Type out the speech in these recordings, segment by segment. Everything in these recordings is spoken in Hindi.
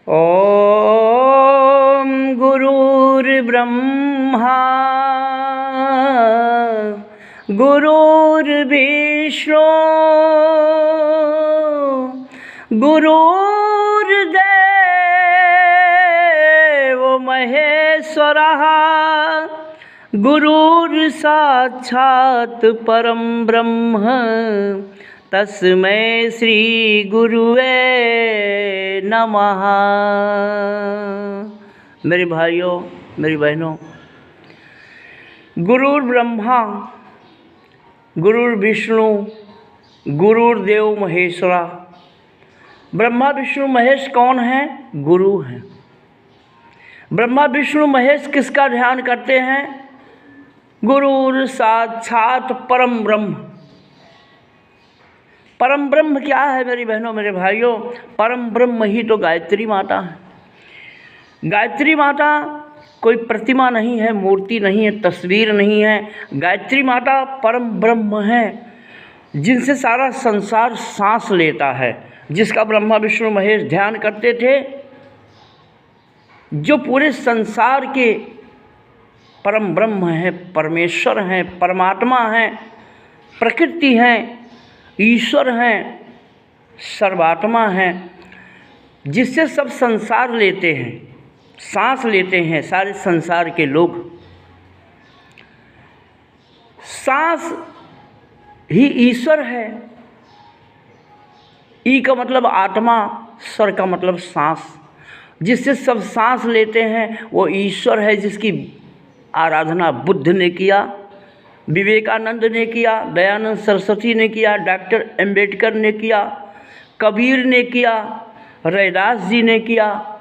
ॐ गुरुर्ब्रह्मा गुरुर्विष्णु गुरुर्देव महेश्वरः गुरुर्साक्षात् परं ब्रह्म तस्मै श्री गुरुवे नमः। मेरे भाइयों मेरी बहनों, गुरुर्ब्रह्मा गुरुर्विष्णु गुरुर्देव महेश्वरा। ब्रह्मा विष्णु महेश कौन है? गुरु हैं। ब्रह्मा विष्णु महेश किसका ध्यान करते हैं? गुरुर साक्षात परम ब्रह्म। परम ब्रह्म क्या है मेरी बहनों मेरे भाइयों? परम ब्रह्म ही तो गायत्री माता है। गायत्री माता कोई प्रतिमा नहीं है, मूर्ति नहीं है, तस्वीर नहीं है। गायत्री माता परम ब्रह्म है, जिनसे सारा संसार सांस लेता है, जिसका ब्रह्मा विष्णु महेश ध्यान करते थे। जो पूरे संसार के परम ब्रह्म है, परमेश्वर हैं, परमात्मा हैं, प्रकृति हैं, ईश्वर हैं, सर्वात्मा हैं, जिससे सब संसार लेते हैं, सांस लेते हैं सारे संसार के लोग। सांस ही ईश्वर है। ई का मतलब आत्मा, स्वर का मतलब सांस। जिससे सब सांस लेते हैं वो ईश्वर है, जिसकी आराधना बुद्ध ने किया, विवेकानंद ने किया, दयानंद सरस्वती ने किया, डॉक्टर अम्बेडकर ने किया, कबीर ने किया, रैदास जी ने किया,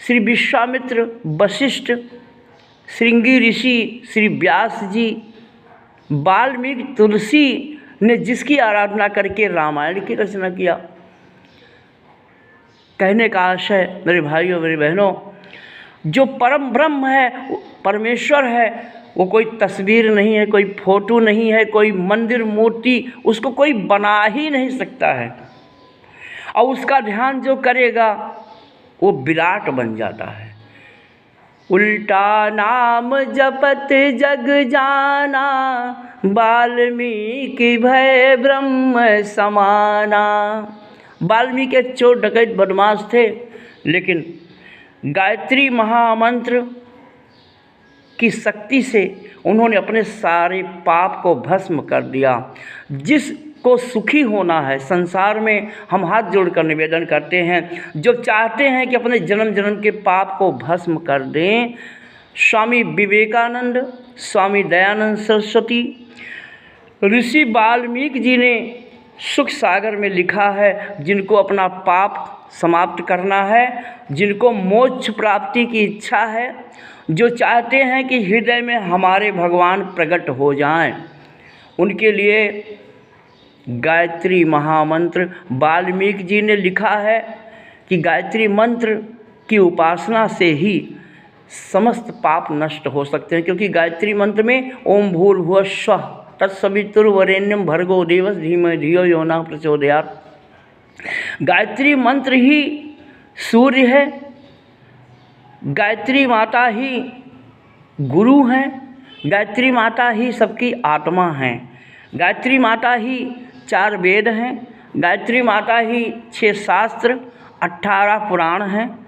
श्री विश्वामित्र, वशिष्ठ, श्रृंगी ऋषि, श्री व्यास जी, वाल्मीकि, तुलसी ने जिसकी आराधना करके रामायण की रचना किया। कहने का आशय मेरे भाइयों मेरी बहनों, जो परम ब्रह्म है, परमेश्वर है, वो कोई तस्वीर नहीं है, कोई फोटो नहीं है, कोई मंदिर मूर्ति उसको कोई बना ही नहीं सकता है। और उसका ध्यान जो करेगा वो विराट बन जाता है। उल्टा नाम जपत जग जाना, वाल्मीकि भय ब्रह्म समाना। वाल्मीकि चोर डकैत बदमाश थे, लेकिन गायत्री महामंत्र की शक्ति से उन्होंने अपने सारे पाप को भस्म कर दिया। जिसको सुखी होना है संसार में, हम हाथ जोड़कर निवेदन करते हैं, जो चाहते हैं कि अपने जन्म जन्म के पाप को भस्म कर दें, स्वामी विवेकानंद, स्वामी दयानंद सरस्वती, ऋषि वाल्मीकि जी ने सुख सागर में लिखा है, जिनको अपना पाप समाप्त करना है, जिनको मोक्ष प्राप्ति की इच्छा है, जो चाहते हैं कि हृदय में हमारे भगवान प्रकट हो जाएं, उनके लिए गायत्री महामंत्र वाल्मीकि जी ने लिखा है कि गायत्री मंत्र की उपासना से ही समस्त पाप नष्ट हो सकते हैं। क्योंकि गायत्री मंत्र में ओम भूर्भुवः स्वः तत्सवितुर्वरेण्यं भर्गो देवस्य धीमहि धियो यो नः प्रचोदयात्। गायत्री मंत्र ही सूर्य है, गायत्री माता ही गुरु हैं, गायत्री माता ही सबकी आत्मा हैं, गायत्री माता ही 4 वेद हैं, गायत्री माता ही 6 शास्त्र, 18 पुराण हैं,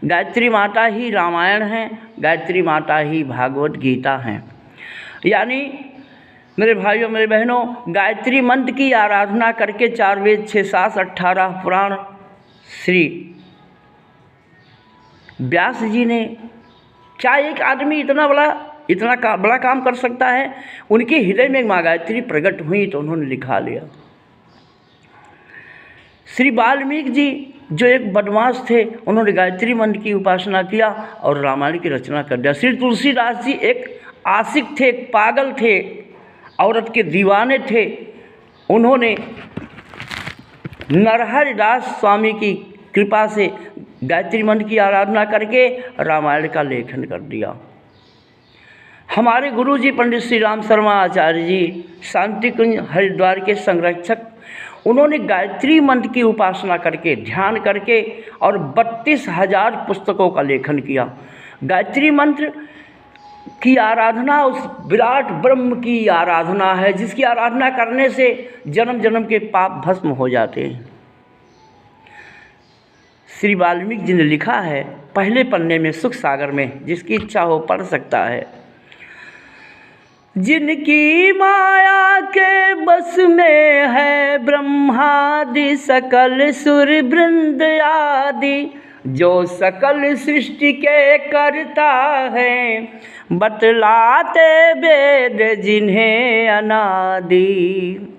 गायत्री माता ही रामायण है, गायत्री माता ही भागवत गीता हैं। यानी मेरे भाइयों मेरे बहनों, गायत्री मंत्र की आराधना करके 4 वेद, 6 शास्त्र, 18 पुराण श्री व्यास जी ने, क्या एक आदमी इतना बड़ा काम कर सकता है? उनके हृदय में माँ गायत्री प्रकट हुई तो उन्होंने लिखा लिया। श्री वाल्मीकि जी जो एक बदमाश थे, उन्होंने गायत्री मंत्र की उपासना किया और रामायण की रचना कर दिया। श्री तुलसीदास जी एक आशिक थे, एक पागल थे, औरत के दीवाने थे। उन्होंने नरहरिदास स्वामी की कृपा से गायत्री मंत्र की आराधना करके रामायण का लेखन कर दिया। हमारे गुरु जी पंडित श्री राम शर्मा आचार्य जी, शांति कुंज हरिद्वार के संरक्षक, उन्होंने गायत्री मंत्र की उपासना करके, ध्यान करके और 32,000 पुस्तकों का लेखन किया। गायत्री मंत्र की आराधना उस विराट ब्रह्म की आराधना है, जिसकी आराधना करने से जन्म जन्म के पाप भस्म हो जाते हैं। श्री वाल्मीकि जी ने लिखा है पहले पन्ने में सुख सागर में, जिसकी इच्छा हो पढ़ सकता है। जिनकी माया के बस में है ब्रह्मादि सकल सुर वृंद आदि, जो सकल सृष्टि के करता है, बतलाते वेद जिन्हें अनादि।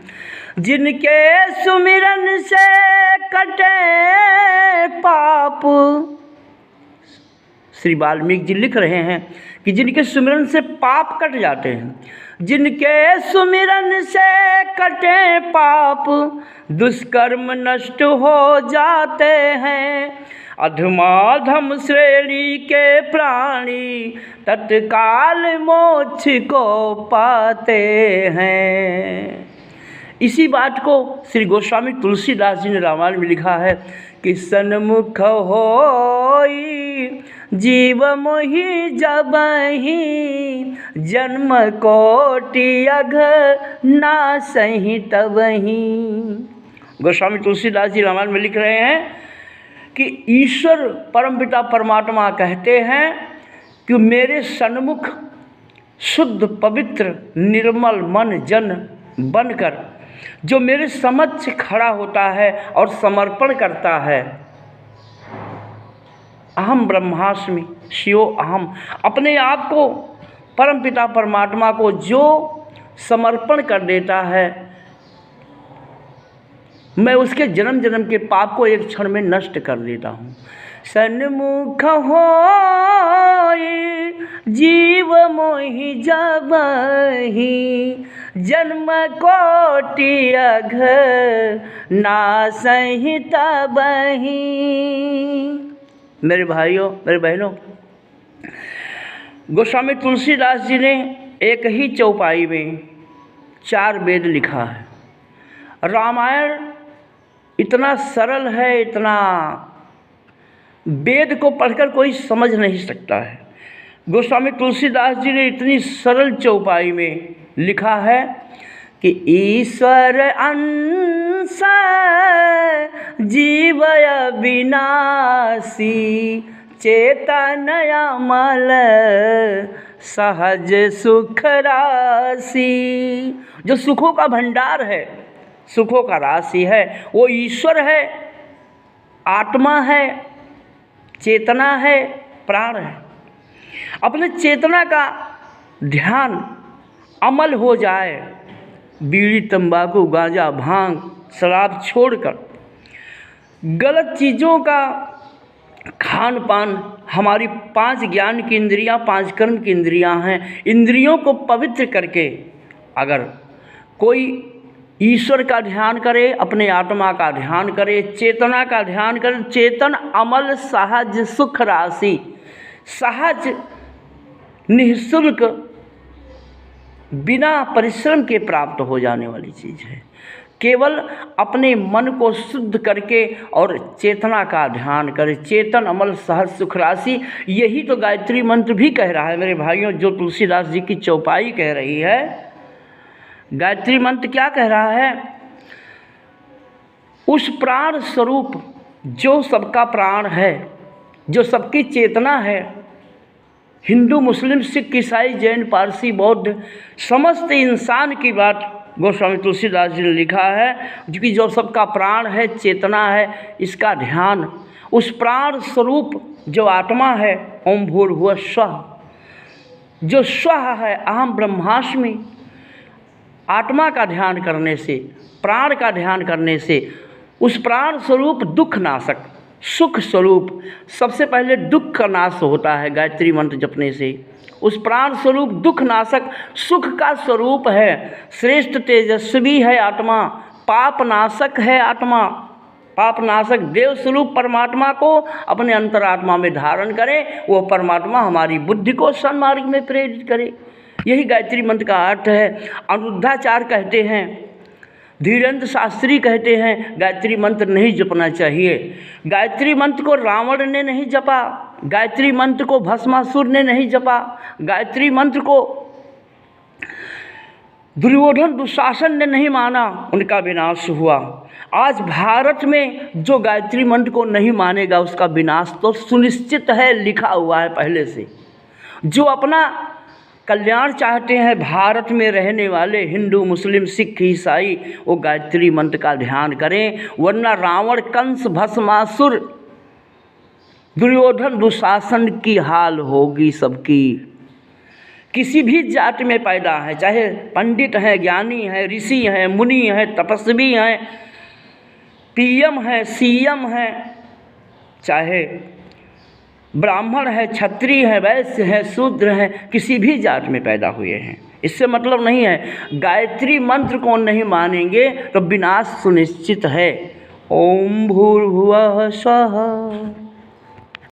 जिनके सुमिरन से कटे पाप, श्री वाल्मीकि जी लिख रहे हैं कि जिनके सुमिरन से पाप कट जाते हैं, जिनके सुमिरन से कटे पाप, दुष्कर्म नष्ट हो जाते हैं। अधमाधम श्रेणी के प्राणी तत्काल मोक्ष को पाते हैं। इसी बात को श्री गोस्वामी तुलसीदास जी ने रामायण में लिखा है कि सन्मुख होई जीव मोहि जबहि, जन्म कोटि अघ नासहि तबहि। गोस्वामी तुलसीदास जी रामायण में लिख रहे हैं कि ईश्वर परमपिता परमात्मा कहते हैं कि मेरे सन्मुख शुद्ध पवित्र निर्मल मन जन बनकर जो मेरे समक्ष खड़ा होता है और समर्पण करता है, अहम ब्रह्मास्मि शिवो अहम, अपने आप को परमपिता परमात्मा को जो समर्पण कर देता है, मैं उसके जन्म जन्म के पाप को एक क्षण में नष्ट कर देता हूँ। सन्मुख होई जीव मोहि जबहि, जन्म कोटि अघ नासहि तबहि। मेरे भाइयों, मेरे बहनों, गोस्वामी तुलसीदास जी ने एक ही चौपाई में 4 वेद लिखा है। रामायण इतना सरल है, इतना वेद को पढ़कर कोई समझ नहीं सकता है। गोस्वामी तुलसीदास जी ने इतनी सरल चौपाई में लिखा है कि ईश्वर अंश जीव अविनाशी, चेतन अमल सहज सुख राशि। जो सुखों का भंडार है, सुखों का राशि है, वो ईश्वर है, आत्मा है, चेतना है, प्राण है। अपने चेतना का ध्यान अमल हो जाए, बीड़ी तंबाकू गांजा भांग शराब छोड़कर गलत चीज़ों का खान पान, हमारी 5 ज्ञान की इंद्रियां, 5 कर्म की इंद्रियां हैं, इंद्रियों को पवित्र करके अगर कोई ईश्वर का ध्यान करे, अपने आत्मा का ध्यान करे, चेतना का ध्यान करे, चेतन अमल सहज सुख राशि, सहज निःशुल्क बिना परिश्रम के प्राप्त हो जाने वाली चीज़ है। केवल अपने मन को शुद्ध करके और चेतना का ध्यान करें, चेतन अमल सहज सुख राशि। यही तो गायत्री मंत्र भी कह रहा है मेरे भाइयों, जो तुलसीदास जी की चौपाई कह रही है। गायत्री मंत्र क्या कह रहा है? उस प्राण स्वरूप जो सबका प्राण है, जो सबकी चेतना है, हिंदू मुस्लिम सिख ईसाई जैन पारसी बौद्ध समस्त इंसान की बात गोस्वामी तुलसीदास जी ने लिखा है कि जो सबका प्राण है, चेतना है, इसका ध्यान उस प्राण स्वरूप जो आत्मा है, ओम भूर्भुवः स्वः, जो स्वः है, अहम ब्रह्मास्मि, आत्मा का ध्यान करने से, प्राण का ध्यान करने से उस प्राण स्वरूप दुख नाशक सुख स्वरूप, सबसे पहले दुख का नाश होता है गायत्री मंत्र जपने से। उस प्राण स्वरूप दुख नाशक सुख का स्वरूप है, श्रेष्ठ तेजस्वी है आत्मा, पाप नाशक है आत्मा, पाप नाशक देव स्वरूप परमात्मा को अपने अंतरात्मा में धारण करें, वो परमात्मा हमारी बुद्धि को सन्मार्ग में प्रेरित करे। यही गायत्री मंत्र का अर्थ है। अनिरुद्धाचार्य कहते हैं धीरेन्द्र शास्त्री कहते हैं गायत्री मंत्र नहीं जपना चाहिए। गायत्री मंत्र को रावण ने नहीं जपा, गायत्री मंत्र को भस्मासुर ने नहीं जपा, गायत्री मंत्र को दुर्योधन दुशासन ने नहीं माना, उनका विनाश हुआ। आज भारत में जो गायत्री मंत्र को नहीं मानेगा उसका विनाश तो सुनिश्चित है, लिखा हुआ है पहले से। जो अपना कल्याण चाहते हैं भारत में रहने वाले हिंदू, मुस्लिम, सिख, ईसाई, वो गायत्री मंत्र का ध्यान करें, वरना रावण, कंस, भस्मासुर, दुर्योधन दुशासन की हाल होगी सबकी। किसी भी जाति में पैदा है, चाहे पंडित हैं, ज्ञानी हैं, ऋषि हैं, मुनि हैं, तपस्वी हैं, पीएम है, सीएम है, चाहे ब्राह्मण है, क्षत्रिय है, वैश्य है, शूद्र है, किसी भी जाति में पैदा हुए हैं। इससे मतलब नहीं है गायत्री मंत्र को नहीं मानेंगे तो विनाश सुनिश्चित है। ओम भूर्भुवः स्वः।